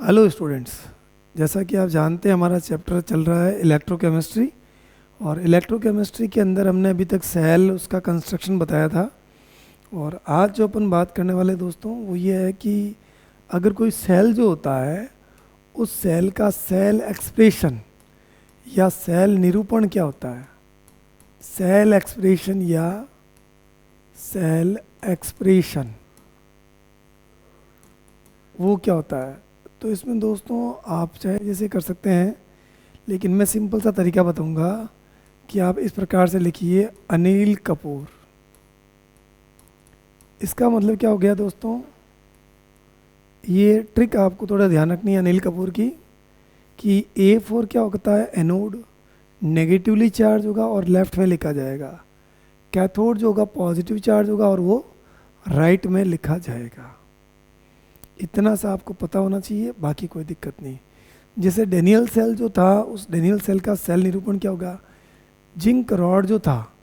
Hello students, जैसा कि आप जानते हैं हमारा चैप्टर चल रहा है इलेक्ट्रोकेमिस्ट्री। और इलेक्ट्रोकेमिस्ट्री के अंदर हमने अभी तक सेल उसका कंस्ट्रक्शन बताया था। और आज जो अपन बात करने वाले दोस्तों वो ये है कि अगर कोई सेल जो होता है उस सेल का सेल एक्सप्रेशन या सेल निरूपण क्या होता है। सेल एक्सप्रेशन या सेल एक्सप्रेशन वो क्या होता है। तो इसमें दोस्तों आप चाहे जैसे कर सकते हैं, लेकिन मैं सिंपल सा तरीका बताऊंगा कि आप इस प्रकार से लिखिए अनिल कपूर। इसका मतलब क्या हो गया दोस्तों, ये ट्रिक आपको थोड़ा ध्यान रखनी है अनिल कपूर की कि A4 क्या होता है, एनोड नेगेटिवली चार्ज होगा और लेफ्ट में लिखा जाएगा। कैथोड जो होगा पॉजिटिव चार्ज होगा और वो राइट में लिखा जाएगा। इतना सा आपको पता होना चाहिए, बाकी कोई दिक्कत नहीं। जैसे डेनियल सेल जो था, उस डेनियल सेल का सेल निरूपण क्या होगा। जिंक रॉड जो था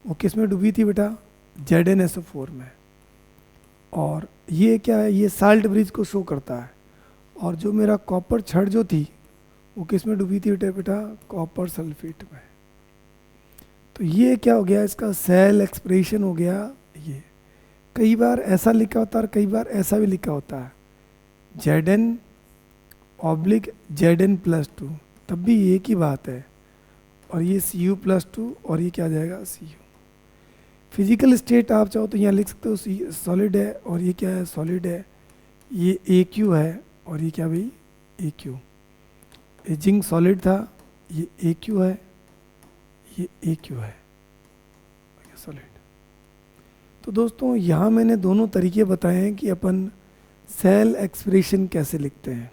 वो किस में डूबी थी बेटा, ZnSO4 में। और ये क्या है, ये साल्ट ब्रिज को शो करता है। और जो मेरा कॉपर छड़ जो थी वो किस में डूबी थी बेटा बेटा कॉपर सल्फेट में। तो ये क्या हो गया, इसका सेल एक्सप्रेशन हो गया। ये कई बार ऐसा लिखा होता है और कई बार ऐसा भी लिखा होता है, Zn/Zn+2, तब भी एक ही बात है। और ये Cu+2 और ये क्या आ जाएगा Cu। फिजिकल स्टेट आप चाहो तो यहाँ लिख सकते हो सॉलिड है और ये क्या है, सॉलिड है। ये Aq है और ये क्या भाई Aq। ये जिंक सॉलिड था, ये Aq है, ये Aq है सॉलिड। तो दोस्तों यहाँ मैंने दोनों तरीके बताए हैं कि अपन सेल एक्सप्रेशन कैसे लिखते हैं।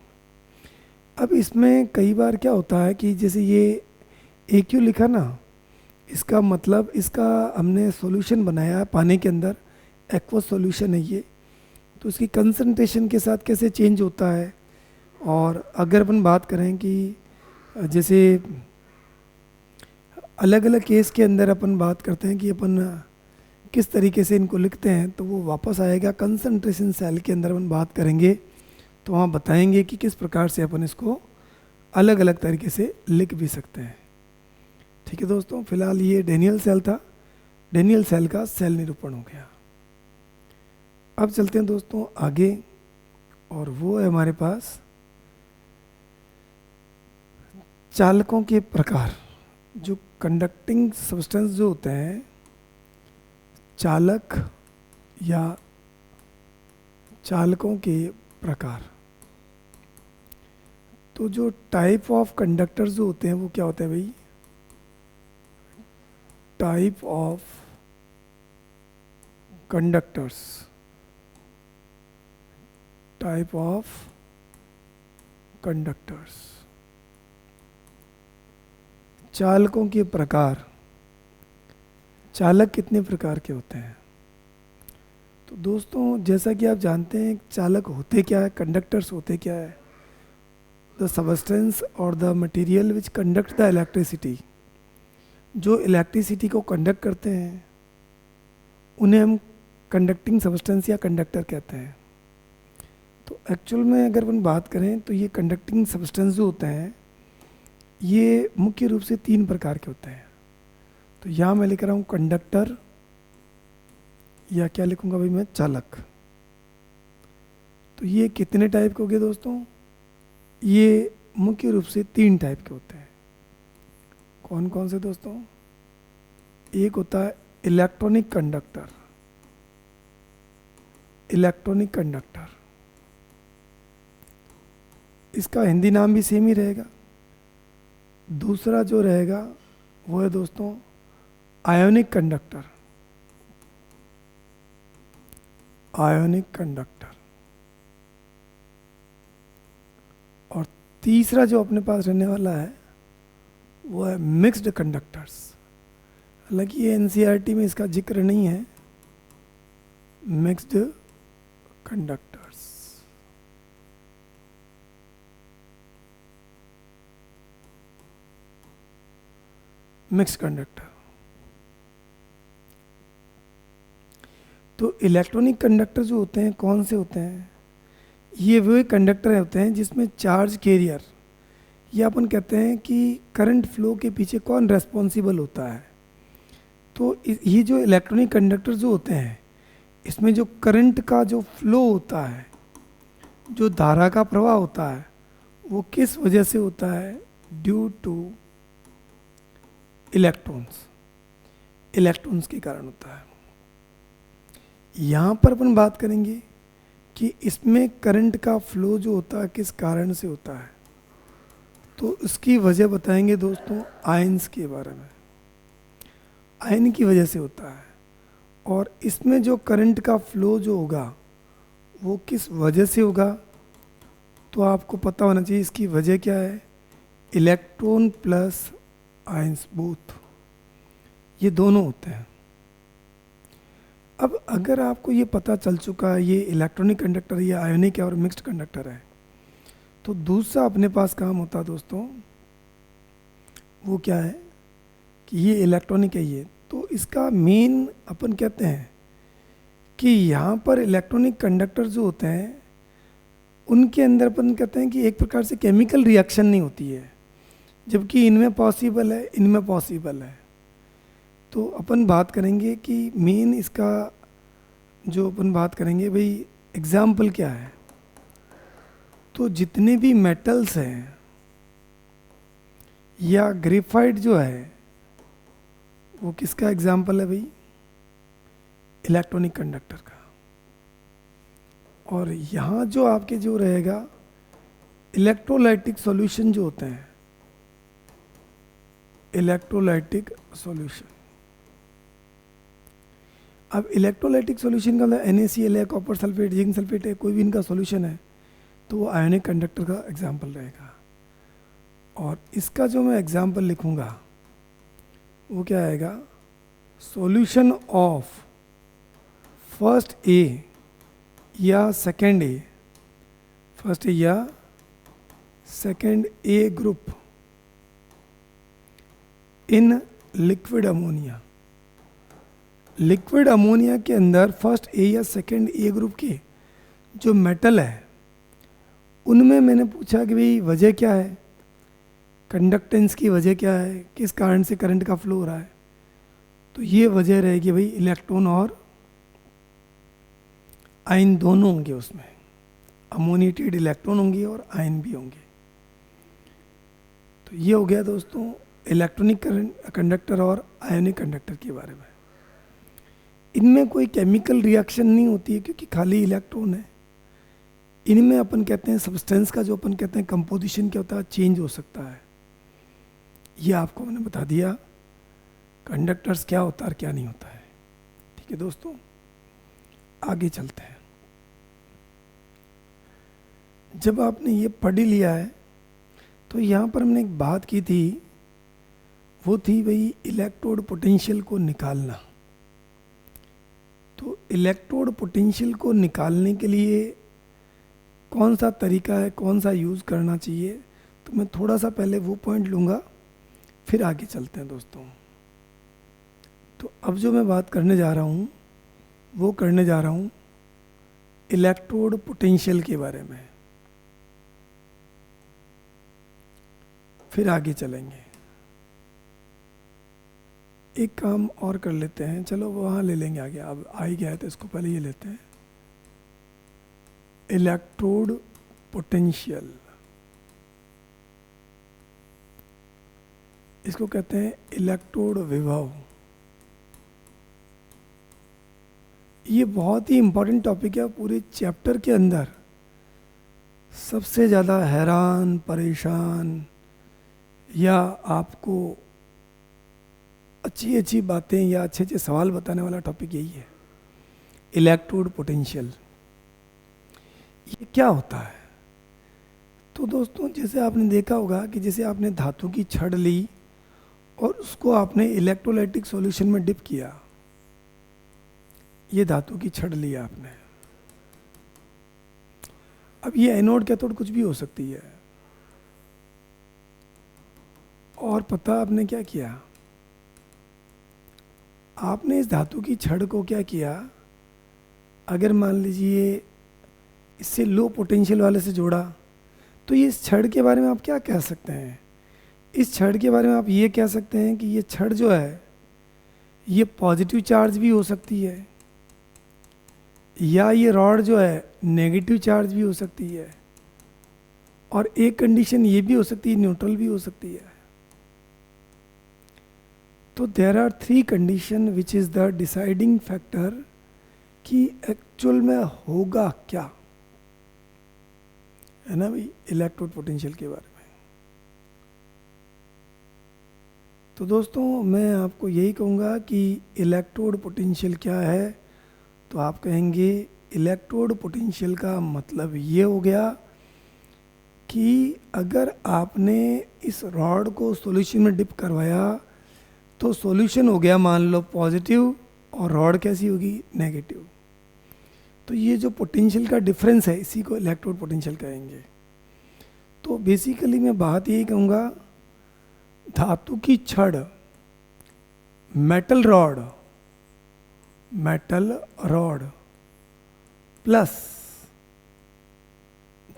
अब इसमें कई बार क्या होता है कि जैसे ये Aq लिखा ना, इसका मतलब इसका हमने सॉल्यूशन बनाया है पानी के अंदर, एक्वस सॉल्यूशन है ये। तो इसकी कंसंट्रेशन के साथ कैसे चेंज होता है। और अगर अपन बात करें कि जैसे अलग अलग केस के अंदर अपन बात करते हैं कि अपन किस तरीके से इनको लिखते हैं, तो वो वापस आएगा कंसंट्रेशन सेल के अंदर अपन बात करेंगे, तो वहाँ बताएंगे कि किस प्रकार से अपन इसको अलग अलग तरीके से लिख भी सकते हैं। ठीक है दोस्तों, फिलहाल ये डेनियल सेल था, डेनियल सेल का सेल निरूपण हो गया। अब चलते हैं दोस्तों आगे, और वो है हमारे पास चालकों के प्रकार। जो कंडक्टिंग सब्सटेंस जो होते हैं, चालक या चालकों के प्रकार। तो जो टाइप ऑफ कंडक्टर्स जो होते हैं वो क्या होते हैं भाई, type of conductors, type of conductors. चालकों के प्रकार, चालक कितने प्रकार के होते हैं। तो दोस्तों जैसा कि आप जानते हैं चालक होते क्या है, कंडक्टर्स होते क्या है। द सबस्टेंस और the material which conduct the electricity, जो इलेक्ट्रिसिटी को कंडक्ट करते हैं उन्हें हम कंडक्टिंग सब्सटेंस या कंडक्टर कहते हैं। तो एक्चुअल में अगर अपन बात करें तो ये कंडक्टिंग सब्सटेंस जो होते हैं ये मुख्य रूप से 3 प्रकार के होते हैं। तो यहाँ मैं लिख रहा हूँ कंडक्टर, या क्या लिखूँगा भाई मैं, चालक। तो ये कितने टाइप के हो गए दोस्तों, ये मुख्य रूप से 3 टाइप के होते हैं। कौन कौन से दोस्तों, एक होता है इलेक्ट्रॉनिक कंडक्टर, इलेक्ट्रॉनिक कंडक्टर, इसका हिंदी नाम भी सेम ही रहेगा। दूसरा जो रहेगा वो है दोस्तों आयोनिक कंडक्टर, आयोनिक कंडक्टर। और तीसरा जो अपने पास रहने वाला है वो है मिक्स्ड कंडक्टर्स। हालांकि ये एनसीईआरटी में इसका जिक्र नहीं है, मिक्स्ड कंडक्टर्स। Mixed conductor. तो इलेक्ट्रॉनिक कंडक्टर जो होते हैं कौन से होते हैं, ये वो कंडक्टर होते हैं जिसमें चार्ज कैरियर, ये अपन कहते हैं कि करंट फ्लो के पीछे कौन रेस्पॉन्सिबल होता है। तो ये जो इलेक्ट्रॉनिक कंडक्टर जो होते हैं, इसमें जो करंट का जो फ्लो होता है, जो धारा का प्रवाह होता है, वो किस वजह से होता है? ड्यू टू इलेक्ट्रॉन्स, इलेक्ट्रॉन्स के कारण होता है। यहाँ पर अपन बात करेंगे कि इसमें करंट का फ्लो जो होता है किस कारण से होता है, तो इसकी वजह बताएंगे दोस्तों आयंस के बारे में। आयन की वजह से होता है, और इसमें जो करंट का फ्लो जो होगा वो किस वजह से होगा, तो आपको पता होना चाहिए इसकी वजह क्या है। इलेक्ट्रॉन प्लस आयंस बोथ, ये दोनों होते हैं। अब अगर आपको ये पता चल चुका है ये इलेक्ट्रॉनिक कंडक्टर, ये आयोनिक है और मिक्स्ड कंडक्टर है, तो दूसरा अपने पास काम होता है दोस्तों, वो क्या है कि ये इलेक्ट्रॉनिक है ये, तो इसका मेन अपन कहते हैं कि यहाँ पर इलेक्ट्रॉनिक कंडक्टर जो होते हैं उनके अंदर अपन कहते हैं कि एक प्रकार से केमिकल रिएक्शन नहीं होती है, जबकि इनमें पॉसिबल है, इनमें पॉसिबल है। तो अपन बात करेंगे कि मेन इसका जो अपन बात करेंगे भाई एग्जाम्पल क्या है, तो जितने भी मेटल्स हैं या ग्रेफाइट जो है वो किसका एग्जाम्पल है भाई? इलेक्ट्रॉनिक कंडक्टर का। और यहाँ जो आपके जो रहेगा इलेक्ट्रोलाइटिक सॉल्यूशन जो होते हैं, इलेक्ट्रोलाइटिक सॉल्यूशन। अब इलेक्ट्रोलाइटिक सॉल्यूशन का मतलब NaCl है, कॉपर सल्फेट, जिंक सल्फेट है, कोई भी इनका सॉल्यूशन है तो वो आयोनिक कंडक्टर का एग्जाम्पल रहेगा। और इसका जो मैं एग्जाम्पल लिखूंगा वो क्या आएगा? सॉल्यूशन ऑफ फर्स्ट ए या सेकेंड ए, फर्स्ट ए या second A group in liquid ammonia. Liquid ammonia के अंदर फर्स्ट ए या सेकेंड ए ग्रुप के जो मेटल है उनमें मैंने पूछा कि भाई वजह क्या है, कंडक्टेंस की वजह क्या है, किस कारण से करंट का फ्लो हो रहा है, तो ये वजह रहेगी भाई इलेक्ट्रॉन और आयन दोनों होंगे उसमें, अमोनिएटेड इलेक्ट्रॉन होंगे और आयन भी होंगे। तो ये हो गया दोस्तों इलेक्ट्रॉनिक करंट कंडक्टर और आयोनिक कंडक्टर के बारे में। इनमें कोई केमिकल रिएक्शन नहीं होती है क्योंकि खाली इलेक्ट्रॉन है। इनमें अपन कहते हैं सब्सटेंस का जो अपन कहते हैं कंपोजिशन क्या होता है, चेंज हो सकता है। ये आपको मैंने बता दिया कंडक्टर्स क्या होता है और क्या नहीं होता है। ठीक है दोस्तों, आगे चलते हैं। जब आपने ये पढ़ लिया है तो यहाँ पर हमने एक बात की थी, वो थी भाई इलेक्ट्रोड पोटेंशियल को निकालना। तो इलेक्ट्रोड पोटेंशियल को निकालने के लिए कौन सा तरीका है, कौन सा यूज़ करना चाहिए, तो मैं थोड़ा सा पहले वो पॉइंट लूँगा फिर आगे चलते हैं दोस्तों। तो अब जो मैं बात करने जा रहा हूँ वो करने जा रहा हूँ इलेक्ट्रोड पोटेंशियल के बारे में, फिर आगे चलेंगे। एक काम और कर लेते हैं, चलो वहाँ ले लेंगे आगे, अब आ ही गया है तो इसको पहले ये लेते हैं। इलेक्ट्रोड पोटेंशियल, इसको कहते हैं इलेक्ट्रोड विभव। ये बहुत ही इंपॉर्टेंट टॉपिक है। पूरे चैप्टर के अंदर सबसे ज़्यादा हैरान परेशान या आपको अच्छी अच्छी बातें या अच्छे अच्छे सवाल बताने वाला टॉपिक यही है, इलेक्ट्रोड पोटेंशियल। ये क्या होता है? तो दोस्तों जैसे आपने देखा होगा कि जैसे आपने धातु की छड़ ली और उसको आपने इलेक्ट्रोलाइटिक सॉल्यूशन में डिप किया, ये धातु की छड़ लिया आपने। अब ये एनोड कैथोड कुछ भी हो सकती है। और पता आपने क्या किया, आपने इस धातु की छड़ को क्या किया, अगर मान लीजिए इससे लो पोटेंशियल वाले से जोड़ा। तो ये इस छड़ के बारे में आप क्या कह सकते हैं? इस छड़ के बारे में आप ये कह सकते हैं कि ये छड़ जो है ये पॉजिटिव चार्ज भी हो सकती है, या ये रॉड जो है नेगेटिव चार्ज भी हो सकती है, और एक कंडीशन ये भी हो सकती है न्यूट्रल भी हो सकती है। तो there are 3 condition which is the deciding factor कि एक्चुअल में होगा क्या, है ना भाई, इलेक्ट्रोड पोटेंशियल के बारे में। तो दोस्तों मैं आपको यही कहूँगा कि इलेक्ट्रोड पोटेंशियल क्या है। तो आप कहेंगे इलेक्ट्रोड पोटेंशियल का मतलब ये हो गया कि अगर आपने इस रॉड को सॉल्यूशन में डिप करवाया तो सॉल्यूशन हो गया मान लो पॉजिटिव, और रॉड कैसी होगी, नेगेटिव। तो ये जो पोटेंशियल का डिफरेंस है इसी को इलेक्ट्रोड पोटेंशियल कहेंगे। तो बेसिकली मैं बात यही कहूँगा, धातु की छड़, मेटल रॉड प्लस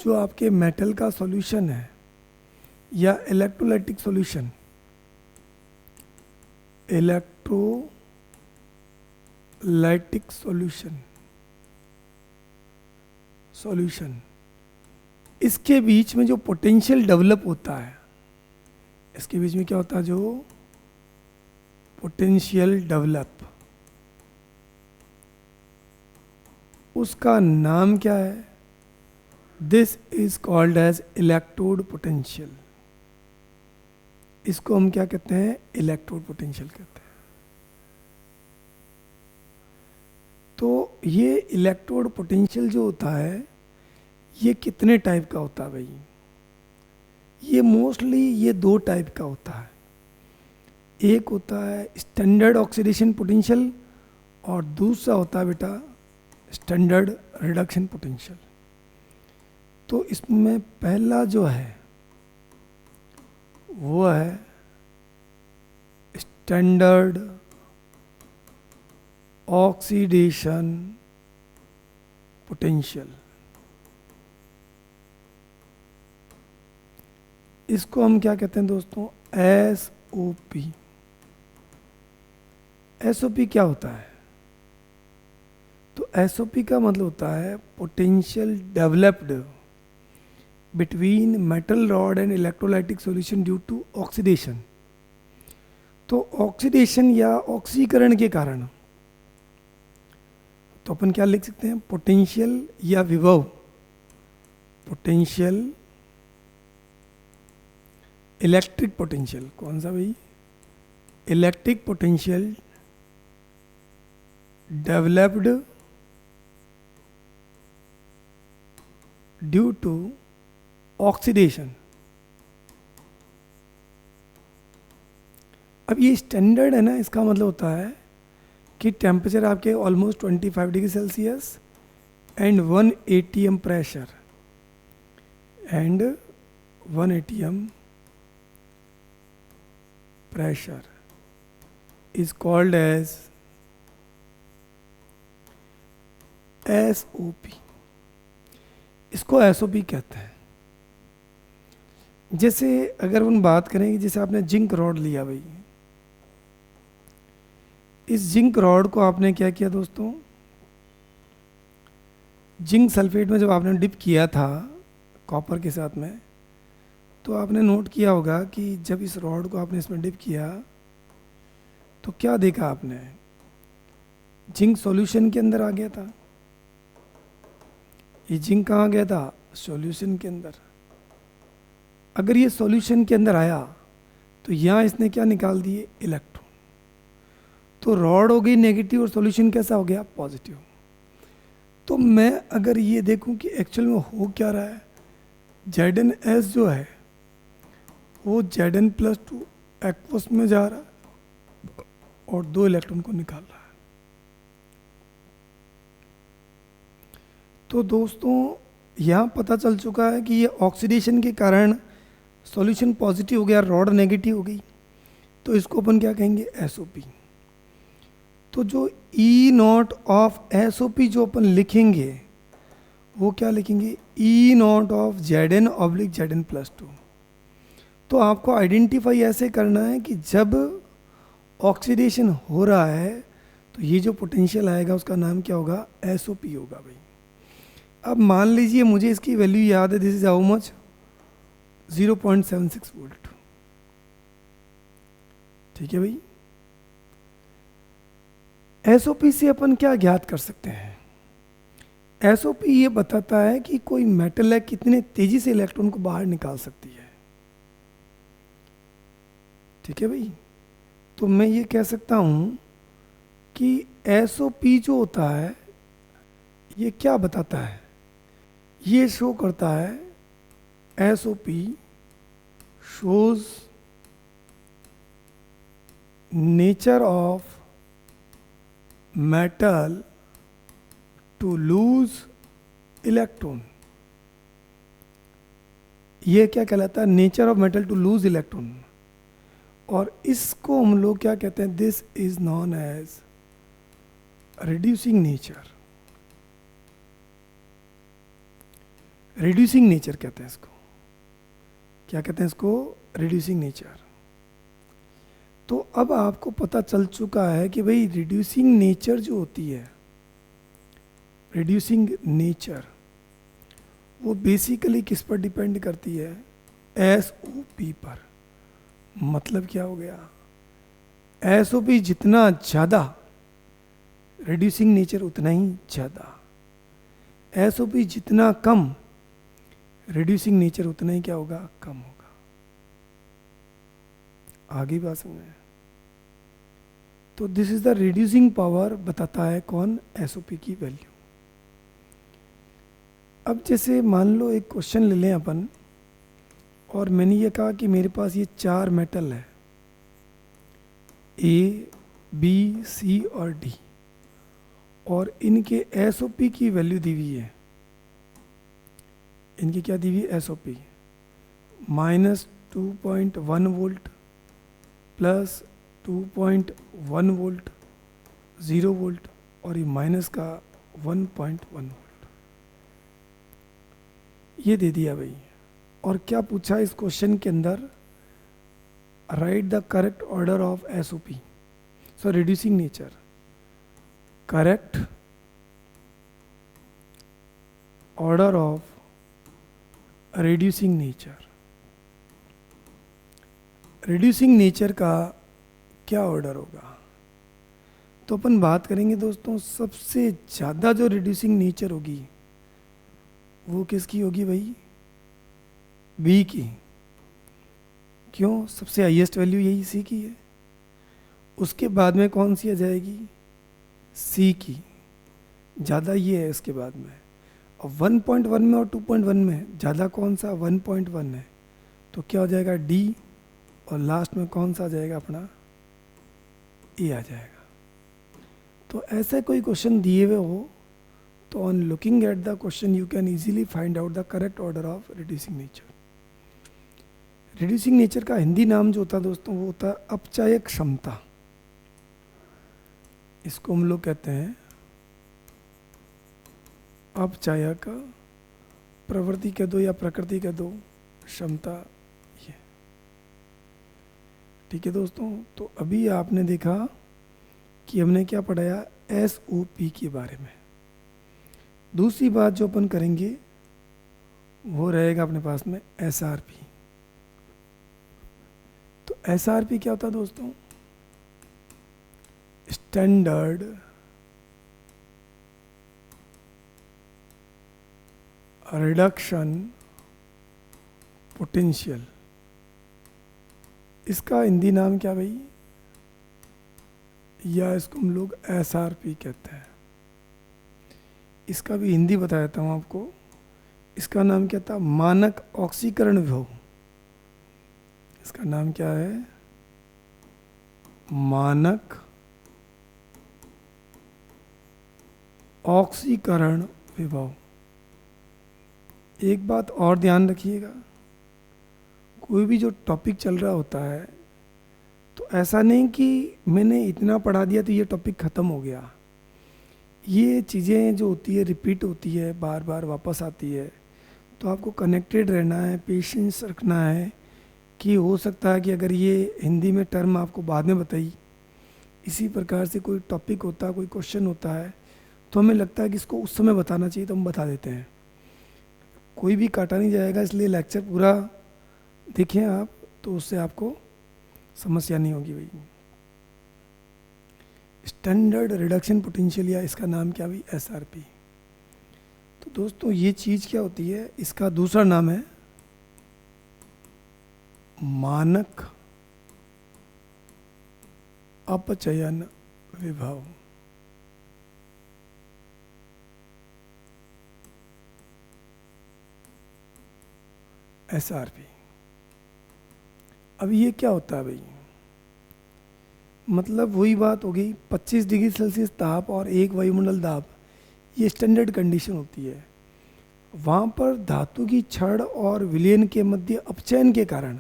जो आपके मेटल का सॉल्यूशन है या इलेक्ट्रोलाइटिक सॉल्यूशन, सॉल्यूशन इसके बीच में जो पोटेंशियल डेवलप होता है, इसके बीच में क्या होता है, जो पोटेंशियल डेवलप, उसका नाम क्या है? This is called as electrode potential. इसको हम क्या कहते हैं? इलेक्ट्रोड पोटेंशियल कहते हैं। तो ये इलेक्ट्रोड पोटेंशियल जो होता है ये कितने टाइप का होता है भाई? ये मोस्टली ये 2 टाइप का होता है। एक होता है स्टैंडर्ड ऑक्सीडेशन पोटेंशियल और दूसरा होता है बेटा स्टैंडर्ड रिडक्शन पोटेंशियल। तो इसमें पहला जो है वो है स्टैंडर्ड ऑक्सीडेशन पोटेंशियल। इसको हम क्या कहते हैं दोस्तों? SOP। SOP क्या होता है? तो SOP का मतलब होता है potential developed between metal rod and electrolytic solution due to oxidation. तो ऑक्सीडेशन या ऑक्सीकरण के कारण तो अपन क्या लिख सकते हैं? पोटेंशियल या विभव, पोटेंशियल इलेक्ट्रिक पोटेंशियल। कौन सा भाई? Electric potential developed due to oxidation. अब ये स्टैंडर्ड है ना, इसका मतलब होता है कि टेम्परेचर आपके almost 25 degree Celsius and 1 atm pressure and 1 atm pressure is called as SOP। इसको SOP कहते हैं। जैसे अगर हम बात करें कि जैसे आपने जिंक रॉड लिया भाई, इस जिंक रॉड को आपने क्या किया दोस्तों? जिंक सल्फेट में जब आपने डिप किया था कॉपर के साथ में, तो आपने नोट किया होगा कि जब इस रॉड को आपने इसमें डिप किया तो क्या देखा आपने? जिंक सॉल्यूशन के अंदर आ गया था। ये जिंक कहाँ गया था? सॉल्यूशन के अंदर। अगर ये सॉल्यूशन के अंदर आया तो यहाँ इसने क्या निकाल दिए? इलेक्ट्रॉन। तो रॉड हो गई नेगेटिव और सॉल्यूशन कैसा हो गया? पॉजिटिव। तो मैं अगर ये देखूं कि एक्चुअल में हो क्या रहा है, ZnS जो है वो Zn+2 एक्वस में जा रहा है और 2 इलेक्ट्रॉन को निकाल रहा है। तो दोस्तों यहाँ पता चल चुका है कि ये ऑक्सीडेशन के कारण सॉल्यूशन पॉजिटिव हो गया, रॉड नेगेटिव हो गई। तो इसको अपन क्या कहेंगे? SOP। तो जो E0 ऑफ SOP जो अपन लिखेंगे वो क्या लिखेंगे, E naught of Z N oblique Z N plus two. तो आपको आइडेंटिफाई ऐसे करना है कि जब ऑक्सीडेशन हो रहा है तो ये जो पोटेंशियल आएगा उसका नाम क्या होगा, एस ओ पी होगा भाई। अब मान लीजिए मुझे इसकी वैल्यू याद है, this is how much, 0.76 volt. ठीक है भाई। एसओपी से अपन क्या ज्ञात कर सकते हैं, एसओपी ये बताता है कि कोई मेटल है कितने तेजी से इलेक्ट्रॉन को बाहर निकाल सकती है। ठीक है भाई। तो मैं ये कह सकता हूं कि एसओपी जो होता है ये क्या बताता है, ये शो करता है, SOP shows nature of metal to lose electron. ये क्या कहलाता है, nature of metal to lose electron. और इसको हम लोग क्या कहते हैं, this is known as reducing nature. Reducing nature कहते हैं इसको, क्या कहते हैं इसको, रिड्यूसिंग नेचर। तो अब आपको पता चल चुका है कि भाई रिड्यूसिंग नेचर जो होती है, रिड्यूसिंग नेचर वो बेसिकली किस पर डिपेंड करती है, एसओपी पर। मतलब क्या हो गया, एसओपी जितना ज़्यादा रिड्यूसिंग नेचर उतना ही ज़्यादा, एसओपी जितना कम रिड्यूसिंग नेचर उतना ही क्या होगा, कम होगा। आगे बात समझे। तो this is the reducing power, बताता है कौन, एसओपी की वैल्यू। अब जैसे मान लो एक क्वेश्चन ले लें अपन, और मैंने ये कहा कि मेरे पास ये 4 मेटल है, ए बी सी और डी, और इनके एसओपी की वैल्यू दी हुई है, इनकी क्या दी हुई है, SOP -2.1 volt plus 2.1 volt, 0 volt, और ये माइनस का 1.1 वोल्ट, ये दे दिया भाई। और क्या पूछा इस क्वेश्चन के अंदर, right the correct order of SOP, so reducing nature, correct order of reducing nature. Reducing nature का क्या ऑर्डर होगा, तो अपन बात करेंगे दोस्तों, सबसे ज़्यादा जो रिड्यूसिंग नेचर होगी वो किसकी होगी भाई, बी की। क्यों, सबसे हाईएस्ट वैल्यू यही सी की है। उसके बाद में कौन सी आ जाएगी, सी की, ज़्यादा ये है इसके बाद में। और 1.1 में और 2.1 में ज़्यादा कौन सा, 1.1 है, तो क्या हो जाएगा, डी, और लास्ट में कौन सा आ जाएगा अपना, ए आ जाएगा। तो ऐसे कोई क्वेश्चन दिए हुए हो तो on looking at the question you can easily find out the correct order of reducing nature. Reducing nature का हिंदी नाम जो होता है दोस्तों वो होता है अपचायक क्षमता। इसको हम लोग कहते हैं अपचायक प्रवृत्ति कह दो या प्रकृति कह दो, क्षमता ये। ठीक है दोस्तों, तो अभी आपने देखा कि हमने क्या पढ़ाया, एसओपी के बारे में। दूसरी बात जो अपन करेंगे वो रहेगा अपने पास में एसआरपी। तो एसआरपी क्या होता है दोस्तों, स्टैंडर्ड रिडक्शन पोटेंशियल। इसका हिंदी नाम क्या भाई, या इसको हम लोग एसआरपी कहते हैं। इसका भी हिंदी बता देता हूँ आपको, इसका नाम क्या था, मानक ऑक्सीकरण विभव। इसका नाम क्या है, मानक ऑक्सीकरण विभव। एक बात और ध्यान रखिएगा, कोई भी जो टॉपिक चल रहा होता है तो ऐसा नहीं कि मैंने इतना पढ़ा दिया तो ये टॉपिक ख़त्म हो गया। ये चीज़ें जो होती है रिपीट होती है, बार बार वापस आती है, तो आपको कनेक्टेड रहना है, पेशेंस रखना है कि हो सकता है कि अगर ये हिंदी में टर्म आपको बाद में बताई, इसी प्रकार से कोई टॉपिक होता है, कोई क्वेश्चन होता है, तो हमें लगता है कि इसको उस समय बताना चाहिए तो हम बता देते हैं। कोई भी काटा नहीं जाएगा, इसलिए लेक्चर पूरा देखें आप, तो उससे आपको समस्या नहीं होगी भाई। स्टैंडर्ड रिडक्शन पोटेंशियल, या इसका नाम क्या भाई, एसआरपी। तो दोस्तों ये चीज़ क्या होती है, इसका दूसरा नाम है मानक अपचयन विभव। एसआरपी। अब ये क्या होता है भाई, मतलब वही बात हो गई, 25 डिग्री सेल्सियस ताप और 1 वायुमंडल दाब, ये स्टैंडर्ड कंडीशन होती है। वहाँ पर धातु की छड़ और विलयन के मध्य अपचयन के कारण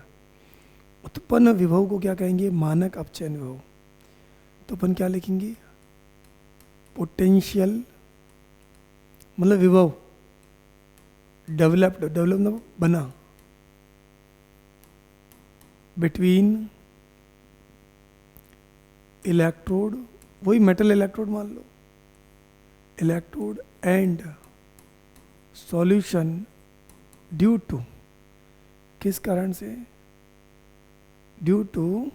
उत्पन्न विभव को क्या कहेंगे, मानक अपचयन विभव। तो अपन क्या लिखेंगे, पोटेंशियल मतलब विभव, डेवलप्ड, डेवलप मतलब बना, बिटवीन इलेक्ट्रोड, वही मेटल इलेक्ट्रोड मान लो, electrode and solution due to, किस कारण से, due to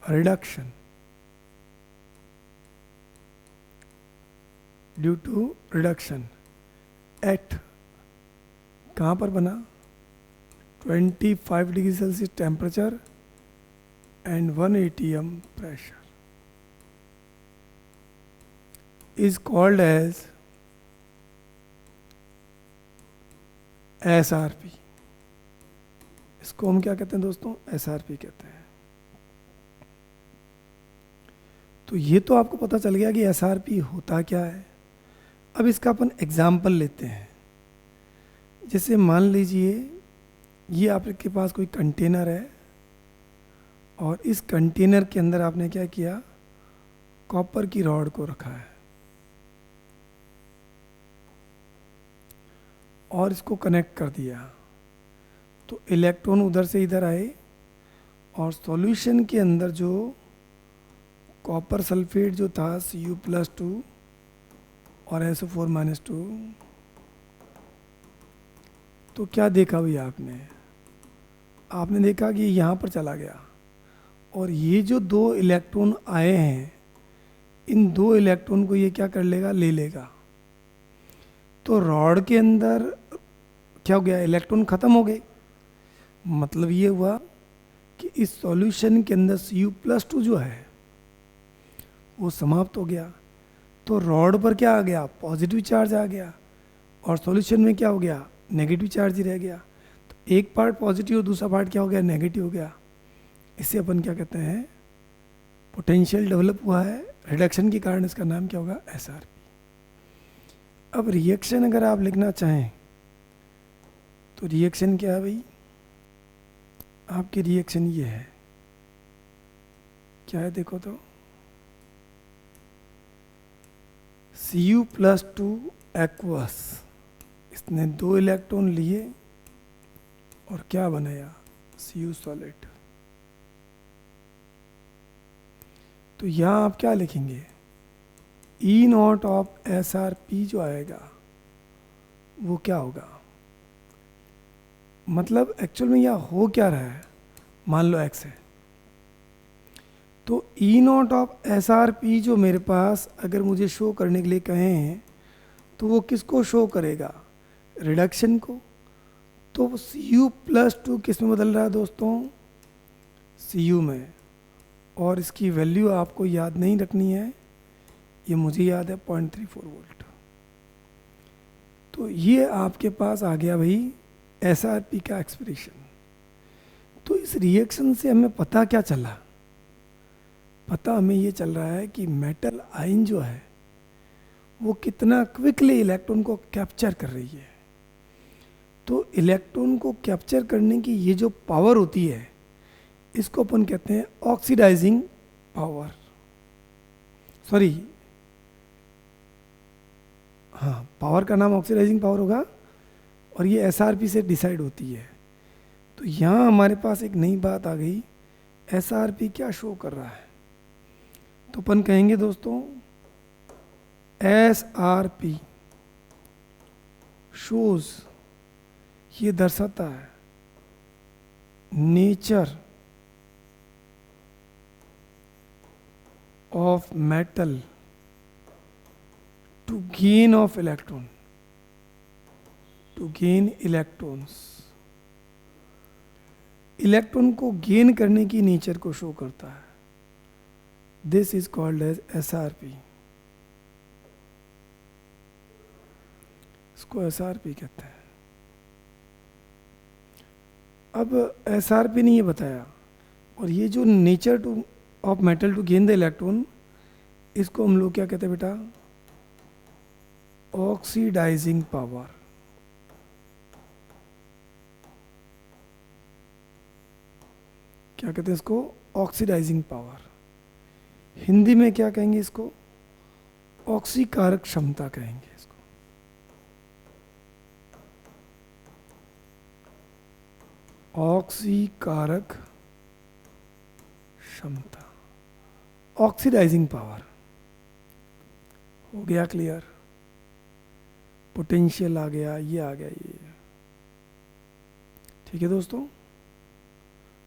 reduction, due to reduction at, कहाँ पर बना, 25 degree Celsius temperature and 1 atm pressure is called as SRP। इसको हम क्या कहते हैं दोस्तों, SRP कहते हैं। तो ये तो आपको पता चल गया कि SRP होता क्या है। अब इसका अपन एग्जाम्पल लेते हैं। जैसे मान लीजिए ये आपके पास कोई कंटेनर है और इस कंटेनर के अंदर आपने क्या किया, कॉपर की रॉड को रखा है और इसको कनेक्ट कर दिया। तो इलेक्ट्रॉन उधर से इधर आए और सॉल्यूशन के अंदर जो कॉपर सल्फेट जो था Cu+2 और SO4-2, तो क्या देखा भैया आपने, आपने देखा कि यहाँ पर चला गया और ये जो 2 इलेक्ट्रॉन आए हैं, इन 2 इलेक्ट्रॉन को ये क्या कर लेगा, ले लेगा। तो रॉड के अंदर क्या हो गया, इलेक्ट्रॉन खत्म हो गए। मतलब ये हुआ कि इस सॉल्यूशन के अंदर Cu+2 जो है वो समाप्त हो गया। तो रॉड पर क्या आ गया, पॉजिटिव चार्ज आ गया और सॉल्यूशन में क्या हो गया, नेगेटिव चार्ज ही रह गया। तो एक पार्ट पॉजिटिव और दूसरा पार्ट क्या हो गया, नेगेटिव हो गया। इसे अपन क्या कहते हैं, पोटेंशियल डेवलप हुआ है रिडक्शन के कारण, इसका नाम क्या होगा, SRP। अब रिएक्शन अगर आप लिखना चाहें तो रिएक्शन क्या है भाई, आपकी रिएक्शन ये है, क्या है देखो तो, Cu+2 एक्वस, इसने 2 इलेक्ट्रॉन लिए और क्या बनाया, Cu सॉलिड। तो यहाँ आप क्या लिखेंगे, E0 ऑफ SRP जो आएगा वो क्या होगा, मतलब एक्चुअल में यह हो क्या रहा है, मान लो X है, तो E0 ऑफ SRP जो मेरे पास अगर मुझे शो करने के लिए कहें हैं, तो वो किसको शो करेगा, रिडक्शन को। तो Cu+2 किस में बदल रहा है दोस्तों, Cu में, और इसकी वैल्यू आपको याद नहीं रखनी है, ये मुझे याद है 0.34 वोल्ट। तो ये आपके पास आ गया भाई SRP का एक्सप्रेशन। तो इस रिएक्शन से हमें पता क्या चला, पता हमें ये चल रहा है कि मेटल आयन जो है वो कितना क्विकली इलेक्ट्रॉन को कैप्चर कर रही है। तो इलेक्ट्रॉन को कैप्चर करने की ये जो पावर होती है, इसको अपन कहते हैं ऑक्सीडाइजिंग पावर, सॉरी हाँ, पावर का नाम ऑक्सीडाइजिंग पावर होगा और ये एसआरपी से डिसाइड होती है। तो यहाँ हमारे पास एक नई बात आ गई, एसआरपी क्या शो कर रहा है। तो अपन कहेंगे दोस्तों एसआरपी शोज, ये दर्शाता है nature of metal to gain of electron, to gain electrons, electron को गेन करने की नेचर को शो करता है। This is called as SRP, इसको एसआरपी कहते हैं। अब एसआरपी ने ये बताया, और ये जो nature to of metal to gain the electron, इसको हम लोग क्या कहते हैं बेटा, ऑक्सीडाइजिंग पावर। क्या कहते हैं इसको, ऑक्सीडाइजिंग पावर। हिंदी में क्या कहेंगे इसको, ऑक्सीकारक क्षमता कहेंगे इसको। ऑक्सीकारक क्षमता, ऑक्सीडाइजिंग पावर। हो गया क्लियर, पोटेंशियल आ गया, ये आ गया, ये। ठीक है दोस्तों,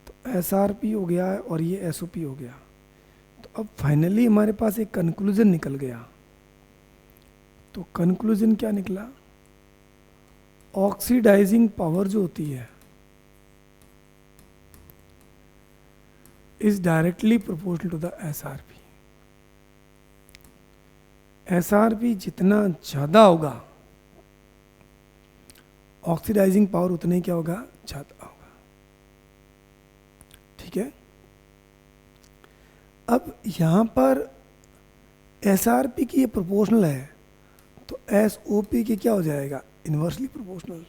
तो एसआरपी हो गया और ये एसओपी हो गया। तो अब फाइनली हमारे पास एक कंक्लूजन निकल गया। तो कंक्लूजन क्या निकला, ऑक्सीडाइजिंग पावर जो होती है is directly proportional to the SRP. SRP जितना ज्यादा होगा, ऑक्सीडाइजिंग पावर उतने क्या होगा, ज्यादा होगा। ठीक है, अब यहां पर एसआरपी की ये प्रोपोर्शनल है, तो एसओपी की क्या हो जाएगा, इन्वर्सली प्रोपोर्शनल।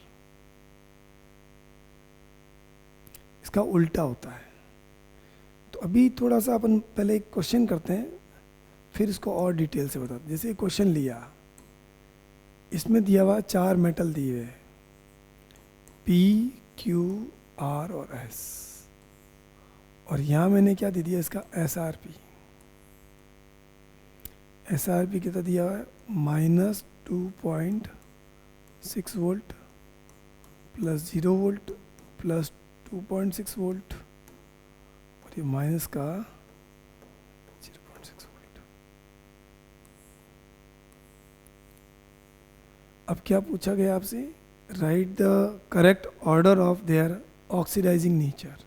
इसका उल्टा होता है। तो अभी थोड़ा सा अपन पहले एक क्वेश्चन करते हैं, फिर इसको और डिटेल से बताते हैं। जैसे क्वेश्चन लिया, इसमें दिया हुआ 4 मेटल दिए हुए, पी, क्यू, आर और एस, और यहां मैंने क्या दे दिया, इसका एसआरपी। एसआरपी कितना दिया हुआ है, -2.6 volt plus 0 volt plus 2.6 volt, और ये माइनस का 0.6 वोल्ट। अब क्या पूछा गया आपसे, write the correct order of their oxidising nature.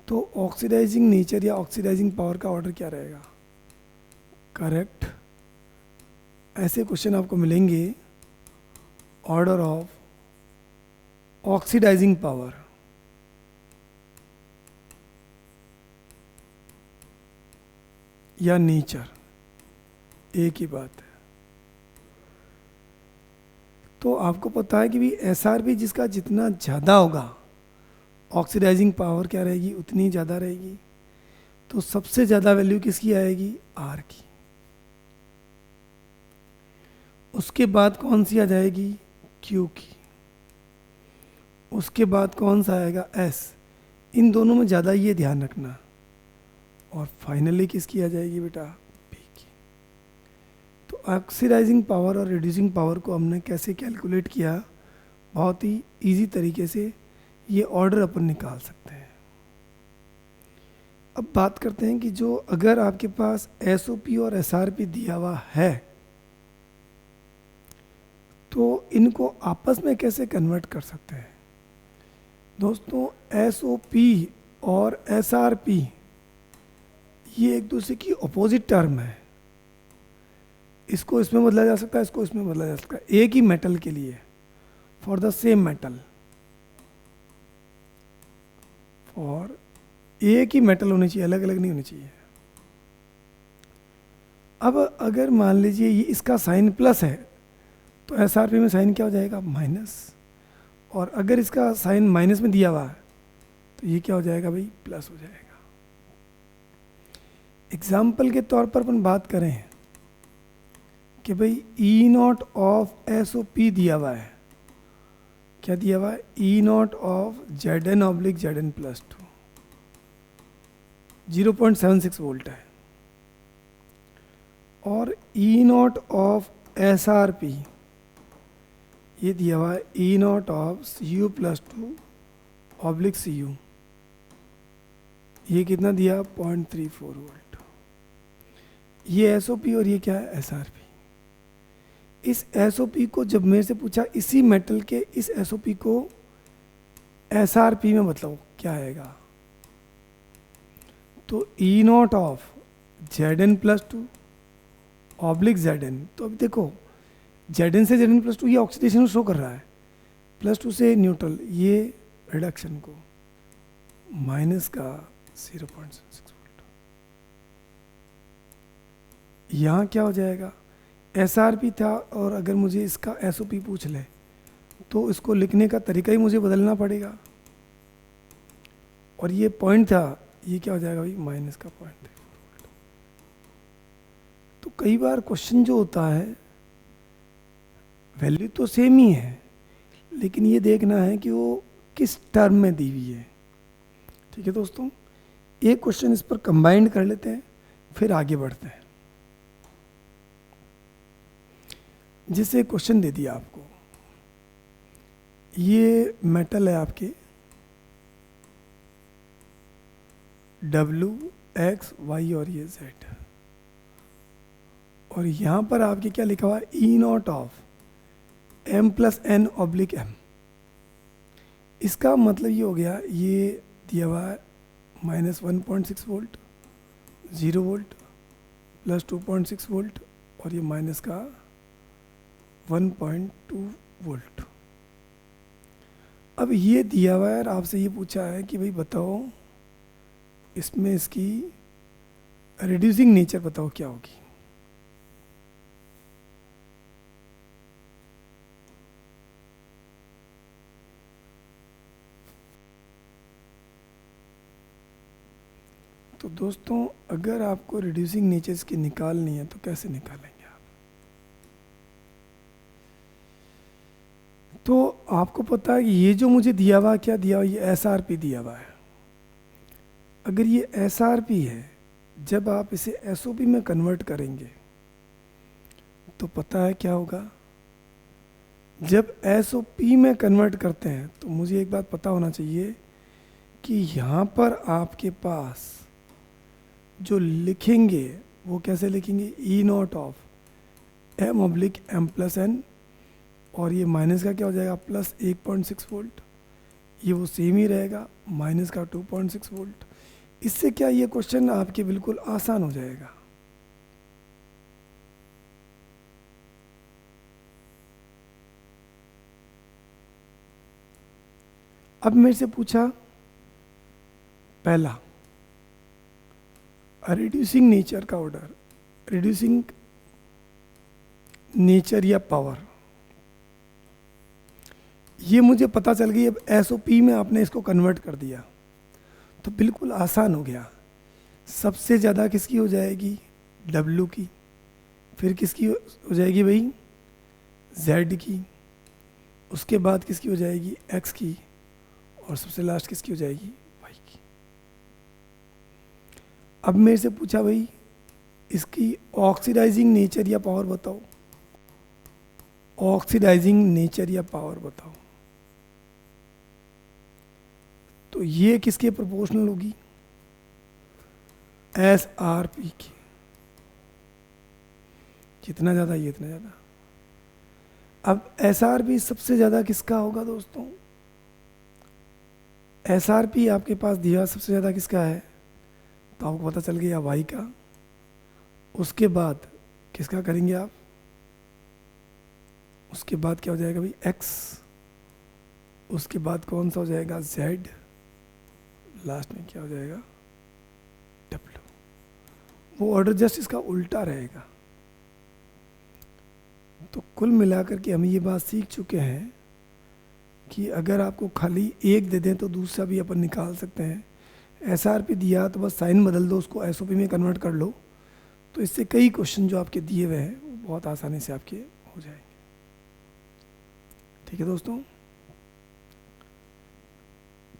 तो ऑक्सीडाइजिंग नेचर या ऑक्सीडाइजिंग पावर का ऑर्डर क्या रहेगा, करेक्ट। ऐसे क्वेश्चन आपको मिलेंगे, ऑर्डर ऑफ ऑक्सीडाइजिंग पावर या नेचर, एक ही बात है। तो आपको पता है कि भी एसआरपी जिसका जितना ज़्यादा होगा, ऑक्सीडाइजिंग पावर क्या रहेगी, उतनी ज़्यादा रहेगी। तो सबसे ज़्यादा वैल्यू किसकी आएगी, आर की। उसके बाद कौन सी आ जाएगी, क्यू की। उसके बाद कौन सा आएगा, एस। इन दोनों में ज़्यादा ये ध्यान रखना। और फाइनली किसकी आ जाएगी बेटा, पी की। तो ऑक्सीडाइजिंग पावर और रिड्यूसिंग पावर को हमने कैसे कैलकुलेट किया, बहुत ही इजी तरीके से ये ऑर्डर अपन निकाल सकते हैं। अब बात करते हैं कि जो अगर आपके पास एसओपी और एसआरपी दिया हुआ है, तो इनको आपस में कैसे कन्वर्ट कर सकते हैं। दोस्तों एसओपी और एसआरपी ये एक दूसरे की अपोजिट टर्म है। इसको इसमें बदला जा सकता है, इसको इसमें बदला जा सकता है, एक ही मेटल के लिए, for the same metal. For एक ही मेटल होनी चाहिए, अलग अलग नहीं होनी चाहिए। अब अगर मान लीजिए ये इसका साइन प्लस है, तो एसआरपी में साइन क्या हो जाएगा, माइनस। और अगर इसका साइन माइनस में दिया हुआ है, तो ये क्या हो जाएगा भाई, प्लस हो जाएगा। एग्जाम्पल के तौर पर अपन बात करें कि भाई E naught of S O P दिया हुआ है, क्या दिया हुआ है, E naught of Z N oblique Z N plus 2 0.76 volt है, और E naught of S R P ये दिया हुआ है E naught of C U plus 2 oblique C U, ये कितना दिया 0.34 वोल्ट। ये एस ओ पी और ये क्या है एस आर पी। इस एस ओ पी को जब मेरे से पूछा इसी मेटल के इस एस ओ पी को एस आर पी में बतलाओ क्या आएगा, तो E naught of Z N plus 2 oblique Z N, तो अब देखो जेड एन से जेड एन प्लस 2 ये ऑक्सीडेशन शो कर रहा है, प्लस 2 से न्यूट्रल, ये रिडक्शन को माइनस का 0.6 वोल्ट। यहाँ क्या हो जाएगा, एस आर पी था, और अगर मुझे इसका एस ओ पी पूछ ले तो इसको लिखने का तरीका ही मुझे बदलना पड़ेगा, और ये पॉइंट था, ये क्या हो जाएगा भाई माइनस का 0.34 वोल्ट। तो कई बार क्वेश्चन जो होता है वैल्यू तो सेम ही है, लेकिन ये देखना है कि वो किस टर्म में दी हुई है। ठीक है दोस्तों, एक क्वेश्चन इस पर कंबाइंड कर लेते हैं, फिर आगे बढ़ते हैं। जैसे क्वेश्चन दे दिया आपको, ये मेटल है आपके W, X, Y और ये Z, और यहाँ पर आपके क्या लिखा हुआ है E naught of M plus N oblique M। इसका मतलब ये हो गया, ये दिया हुआ है -1.6 वोल्ट, 0 वोल्ट, प्लस 2.6 वोल्ट, और ये माइनस का 1.2 वोल्ट। अब ये दिया हुआ है और आपसे ये पूछा है कि भाई बताओ इसमें इसकी रिड्यूसिंग नेचर बताओ क्या होगी। तो दोस्तों अगर आपको रिड्यूसिंग नेचर्स की निकालनी है तो कैसे निकालेंगे आप, तो आपको पता है कि ये जो मुझे दिया हुआ क्या दिया हुआ, ये एस आर पी दिया हुआ है। अगर ये एस आर पी है, जब आप इसे एस ओ पी में कन्वर्ट करेंगे तो पता है क्या होगा, जब एस ओ पी में कन्वर्ट करते हैं तो मुझे एक बात पता होना चाहिए कि यहाँ पर आपके पास जो लिखेंगे वो कैसे लिखेंगे, E naught of M oblique M plus N, और ये माइनस का क्या हो जाएगा प्लस 1.6 वोल्ट, ये वो सेम ही रहेगा माइनस का 2.6 वोल्ट। इससे क्या ये क्वेश्चन आपके बिल्कुल आसान हो जाएगा। अब मेरे से पूछा पहला रिड्यूसिंग नेचर का ऑर्डर, रिड्यूसिंग नेचर या पावर, ये मुझे पता चल गई। अब एसओपी में आपने इसको कन्वर्ट कर दिया तो बिल्कुल आसान हो गया। सबसे ज़्यादा किसकी हो जाएगी, डब्ल्यू की, फिर किसकी हो जाएगी भाई, जेड की, उसके बाद किसकी हो जाएगी, एक्स की, और सबसे लास्ट किसकी हो जाएगी, वाई की। अब मेरे से पूछा भाई इसकी ऑक्सीडाइजिंग नेचर या पावर बताओ, ऑक्सीडाइजिंग नेचर या पावर बताओ, तो ये किसके प्रोपोर्शनल होगी, एस आर पी की। जितना ज़्यादा ये इतना ज़्यादा। अब एस आर पी सबसे ज़्यादा किसका होगा दोस्तों, एस आर पी आपके पास दिया सबसे ज़्यादा किसका है, तो आपको पता चल गया वाई का। उसके बाद किसका करेंगे आप, उसके बाद क्या हो जाएगा भाई एक्स, उसके बाद कौन सा हो जाएगा जेड, लास्ट में क्या हो जाएगा डब्ल्यू। वो ऑर्डर जस्ट इसका उल्टा रहेगा। तो कुल मिलाकर के हम ये बात सीख चुके हैं कि अगर आपको खाली एक दे दें तो दूसरा भी अपन निकाल सकते हैं। एसआरपी दिया तो बस साइन बदल दो, उसको एसओपी में कन्वर्ट कर लो, तो इससे कई क्वेश्चन जो आपके दिए हुए हैं बहुत आसानी से आपके हो जाएंगे। ठीक है दोस्तों,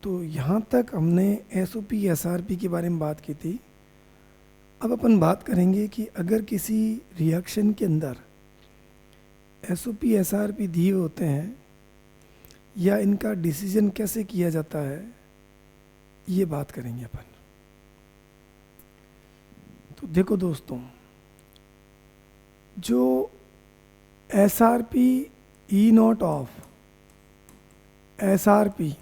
तो यहाँ तक हमने एसओपी एसआरपी के बारे में बात की थी। अब अपन बात करेंगे कि अगर किसी रिएक्शन के अंदर एसओपी एसआरपी दिए होते हैं या इनका डिसीजन कैसे किया जाता है, ये बात करेंगे अपन। तो देखो दोस्तों, जो SRP E naught of SRP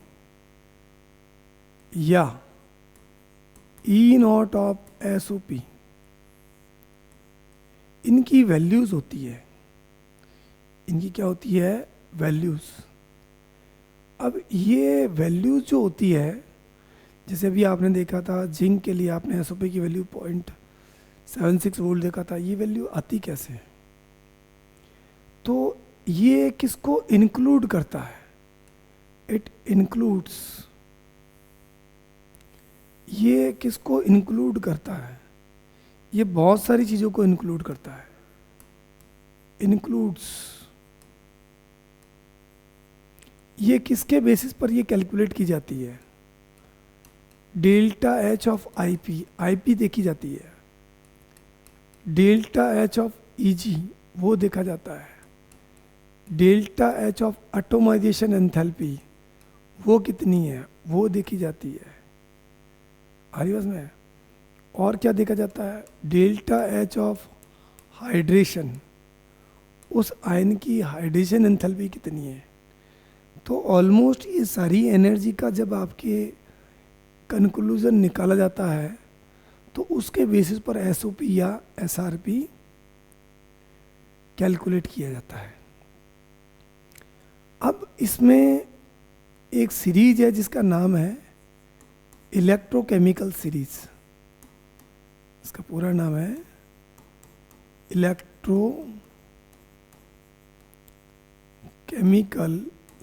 या ई नॉट ऑफ एसओपी, इनकी वैल्यूज होती है। इनकी क्या होती है? वैल्यूज। अब ये वैल्यूज जो होती है, जैसे अभी आपने देखा था जिंक के लिए आपने एसओपी की वैल्यू 0.76 वोल्ट देखा था, ये वैल्यू आती कैसे है? तो ये किसको इंक्लूड करता है? इट इंक्लूड्स, ये किसको इंक्लूड करता है? ये बहुत सारी चीज़ों को इंक्लूड करता है। इंक्लूड्स, ये किसके बेसिस पर ये कैलकुलेट की जाती है? Delta H of IP, IP देखी जाती है। डेल्टा एच ऑफ ईजी वो देखा जाता है। Delta H of atomization enthalpy वो कितनी है वो देखी जाती है। आरिवस में और क्या देखा जाता है? डेल्टा एच ऑफ हाइड्रेशन, उस आयन की हाइड्रेशन एंथैल्पी कितनी है। तो ऑलमोस्ट ये सारी एनर्जी का जब आपके कंक्लूजन निकाला जाता है तो उसके बेसिस पर एसओपी या एसआरपी कैलकुलेट किया जाता है। अब इसमें एक सीरीज है जिसका नाम है इलेक्ट्रोकेमिकल सीरीज। इसका पूरा नाम है इलेक्ट्रोकेमिकल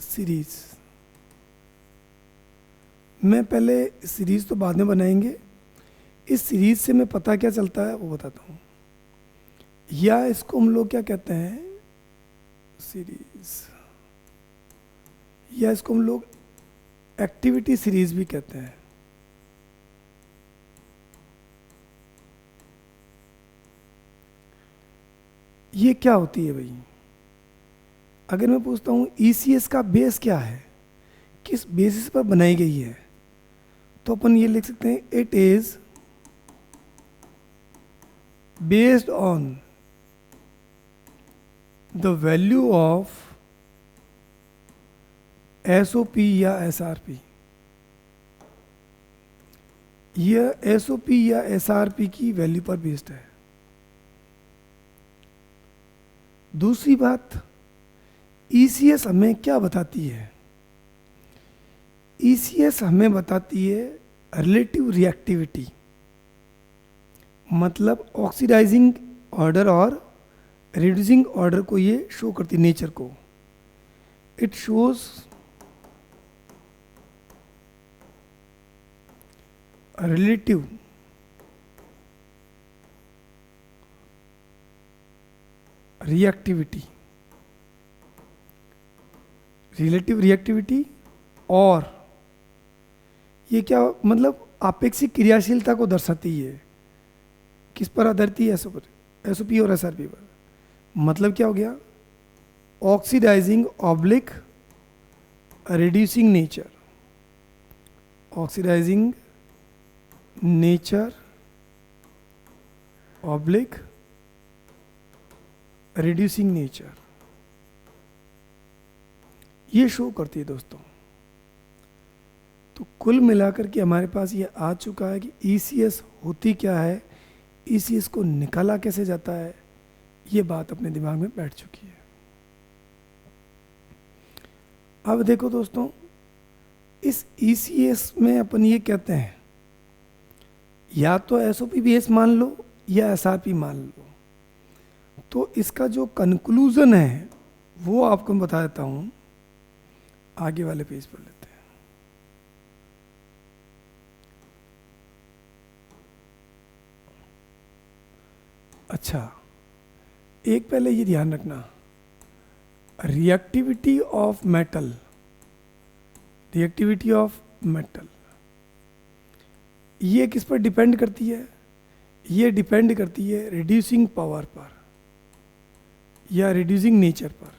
सीरीज। मैं पहले सीरीज तो बाद में बनाएंगे, इस सीरीज से मैं पता क्या चलता है वो बताता हूँ। या इसको हम लोग क्या कहते हैं? सीरीज, या इसको हम लोग एक्टिविटी सीरीज भी कहते हैं। ये क्या होती है भाई? अगर मैं पूछता हूँ ईसीएस का बेस क्या है, किस बेसिस पर बनाई गई है, तो अपन ये लिख सकते हैं it is based on the value of SOP या एसआरपी। यह एसओपी या एसआरपी की वैल्यू पर बेस्ड है। दूसरी बात, ईसीएस हमें क्या बताती है? ईसीएस हमें बताती है रिलेटिव रिएक्टिविटी, मतलब ऑक्सीडाइजिंग ऑर्डर और रिड्यूसिंग ऑर्डर को ये शो करती है, नेचर को। It shows relative reactivity, relative reactivity, और ये क्या मतलब आपेक्षिक क्रियाशीलता को दर्शाती है। किस पर आधारित है? एसओपी और एसआरपी पर। मतलब क्या हो गया? Oxidising oblique reducing nature, oxidising nature oblique reducing nature, ये शो करती है दोस्तों। तो कुल मिलाकर के हमारे पास ये आ चुका है कि ईसीएस होती क्या है, ईसीएस को निकाला कैसे जाता है, ये बात अपने दिमाग में बैठ चुकी है। अब देखो दोस्तों, इस ईसीएस में अपन ये कहते हैं या तो एसओपी बेस मान लो या एसआरपी मान लो। तो इसका जो कंक्लूजन है वो आपको मैं बता देता हूं, आगे वाले पेज पर लेते हैं। अच्छा, एक पहले ये ध्यान रखना, reactivity of metal, reactivity of metal ये किस पर डिपेंड करती है? ये डिपेंड करती है रिड्यूसिंग पावर पर या रिड्यूसिंग नेचर पर।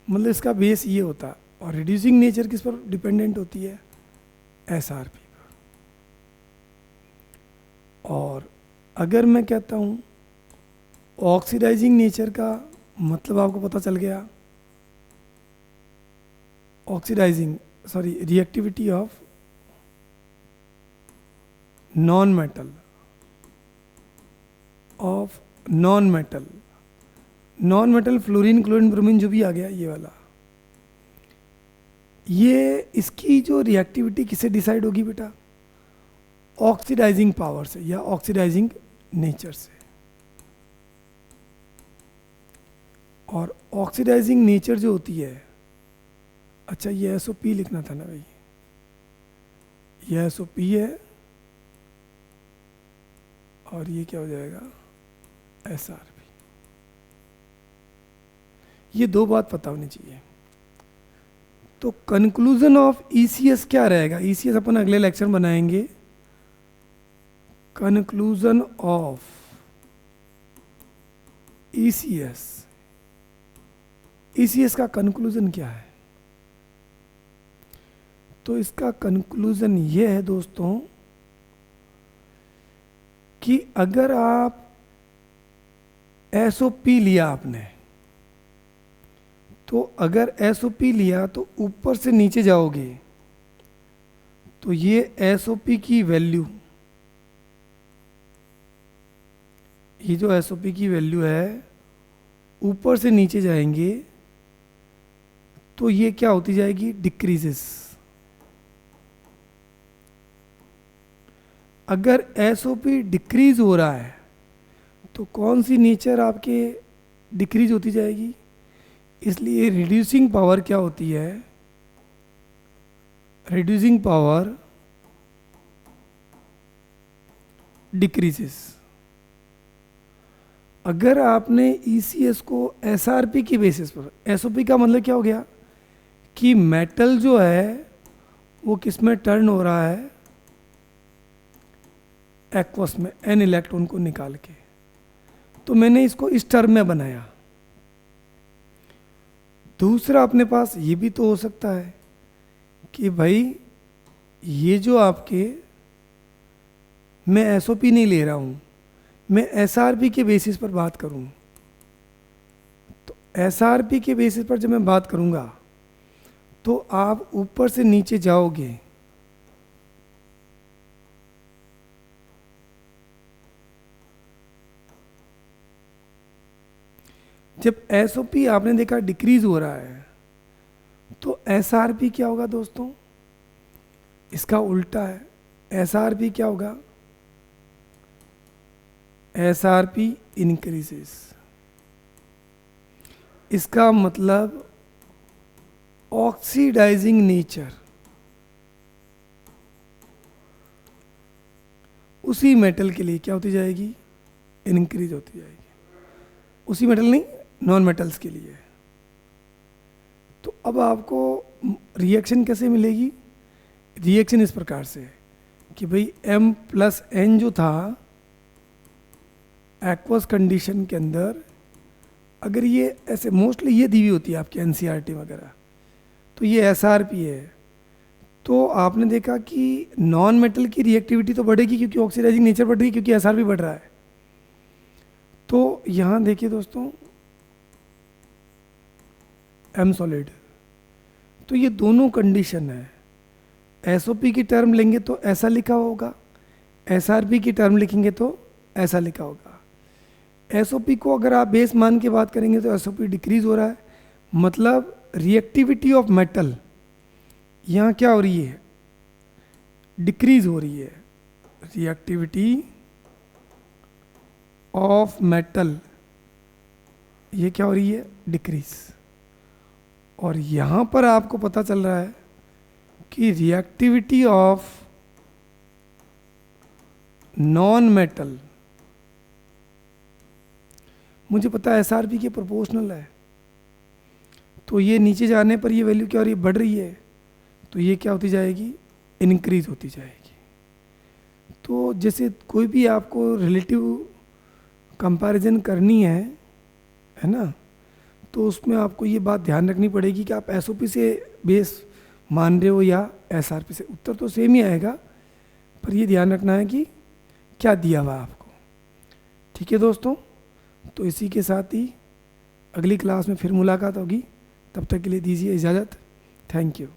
मतलब इसका बेस ये होता है। और रिड्यूसिंग नेचर किस पर डिपेंडेंट होती है? एसआरपी पर। और अगर मैं कहता हूँ ऑक्सीडाइजिंग नेचर का मतलब आपको पता चल गया, oxidising sorry reactivity of non metal, of non metal, non metal fluorine chlorine bromine जो भी आ गया ये वाला, ये इसकी जो रिएक्टिविटी किससे डिसाइड होगी बेटा? ऑक्सीडाइजिंग पावर से या ऑक्सीडाइजिंग नेचर से। और ऑक्सीडाइजिंग नेचर जो होती है, अच्छा ये SOP लिखना था ना भाई, ये SOP है और ये क्या हो जाएगा? SRP। ये दो बात पता होनी चाहिए। तो कंक्लूजन ऑफ ECS क्या रहेगा? ECS अपन अगले लेक्चर बनाएंगे। कंक्लूजन ऑफ ECS, ECS का कंक्लूजन क्या है? तो इसका कंक्लूजन ये है दोस्तों कि अगर आप SOP लिया आपने, तो अगर SOP लिया तो ऊपर से नीचे जाओगे तो ये SOP की वैल्यू, ये जो SOP की वैल्यू है ऊपर से नीचे जाएंगे तो ये क्या होती जाएगी? डिक्रीजेस। अगर SOP डिक्रीज हो रहा है तो कौन सी नेचर आपके डिक्रीज होती जाएगी? इसलिए रिड्यूसिंग पावर क्या होती है? Reducing power decreases. अगर आपने ECS को SRP की बेसिस पर, SOP का मतलब क्या हो गया कि मेटल जो है वो किस में टर्न हो रहा है? एक्वस में, N इलेक्ट्रॉन को निकाल के। तो मैंने इसको इस टर्म में बनाया। दूसरा अपने पास ये भी तो हो सकता है कि भाई ये जो आपके, मैं SOP नहीं ले रहा हूँ, मैं SRP के बेसिस पर बात करूँ। तो SRP के बेसिस पर जब मैं बात करूँगा तो आप ऊपर से नीचे जाओगे जब SOP आपने देखा डिक्रीज हो रहा है तो SRP क्या होगा दोस्तों? इसका उल्टा है। SRP क्या होगा? SRP increases. इसका मतलब ऑक्सीडाइजिंग नेचर उसी मेटल के लिए क्या होती जाएगी? इंक्रीज होती जाएगी। उसी मेटल नहीं, नॉन मेटल्स के लिए। तो अब आपको रिएक्शन कैसे मिलेगी? रिएक्शन इस प्रकार से कि भाई M+N जो था एक्वस कंडीशन के अंदर, अगर ये ऐसे मोस्टली ये दी हुई होती है आपके NCERT वगैरह, तो ये SRP है। तो आपने देखा कि नॉन मेटल की रिएक्टिविटी तो बढ़ेगी क्योंकि ऑक्सीडाइजिंग नेचर बढ़ रही है, क्योंकि SRP बढ़ रहा है। तो यहाँ देखिए दोस्तों M सॉलिड, तो ये दोनों कंडीशन है। SOP की टर्म लेंगे तो ऐसा लिखा होगा, SRP की टर्म लिखेंगे तो ऐसा लिखा होगा। SOP को अगर आप बेस मान के बात करेंगे तो SOP डिक्रीज हो रहा है, मतलब रिएक्टिविटी ऑफ मेटल यहाँ क्या हो रही है? डिक्रीज हो रही है। रिएक्टिविटी ऑफ मेटल ये क्या हो रही है? डिक्रीज। और यहाँ पर आपको पता चल रहा है कि रिएक्टिविटी ऑफ नॉन मेटल मुझे पता है SRP के प्रोपोर्शनल है, तो ये नीचे जाने पर ये वैल्यू क्या हो रही है, बढ़ रही है, तो ये क्या होती जाएगी, इंक्रीज होती जाएगी। तो जैसे कोई भी आपको रिलेटिव कंपैरिजन करनी है ना, तो उसमें आपको ये बात ध्यान रखनी पड़ेगी कि आप SOP से बेस मान रहे हो या SRP से। उत्तर तो सेम ही आएगा, पर ये ध्यान रखना है कि क्या दिया हुआ आपको। ठीक है दोस्तों, तो इसी के साथ ही अगली क्लास में फिर मुलाकात होगी। तब तक के लिए दीजिए इजाज़त। Thank you.